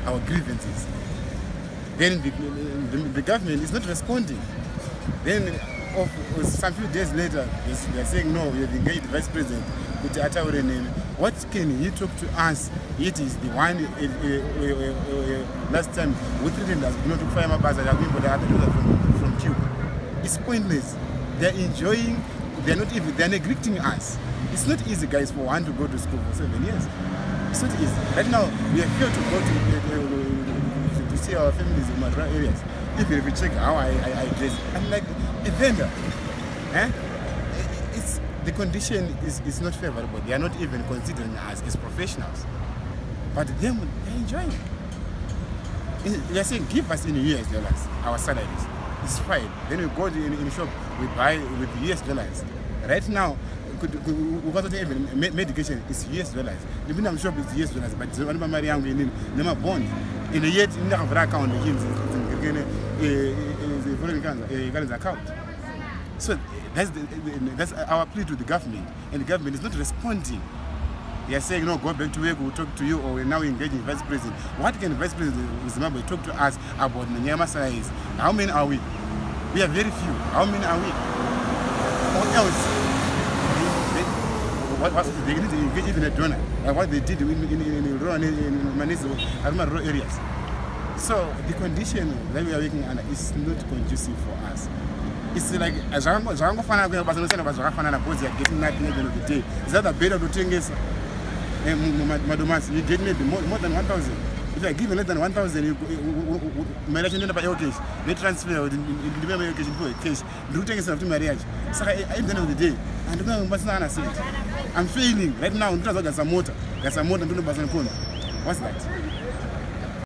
our grievances. Then the government is not responding. Then some few days later, they are saying, no, we have engaged the Vice President. What can he talk to us? It is the one last time we treated us not to fire my bus from Cuba. It's pointless. They're enjoying, they're neglecting us. It's not easy, guys, for one to go to school for 7 years. It's not easy. Right now, we have failed to go to see our families in rural areas. Even if you check how I dress, I'm like a vendor. The condition is not favorable. They are not even considering us as professionals. But they're enjoying. They're saying, give us in US dollars our salaries. It's fine. Then we go in the shop, we buy with US dollars. Right now, even medication is US dollars. The minimum shop is US dollars, but the money in the bond. In the yet in the account, the foreign account. So that's our plea to the government, and the government is not responding. They are saying, no, go back to work, we'll talk to you, or we're now engaging Vice President. What can the Vice President of Zimbabwe talk to us about Nyama size? How many are we? We are very few. How many are we? Or else, they need to engage even a donor, like what they did in rural areas. So the condition that we are working under is not conducive for us. It's like as I'm going to find out about the getting nothing at the end of the day. Is that a better to think is Madomas, you get maybe more than 1,000. If I give you less than 1,000, you marriage and by your case, they transfer your case into a case. Do things after marriage. So at the end of the day, I don't know what's not saying. I'm failing right now. There's a motor. There's a motor to the What's that?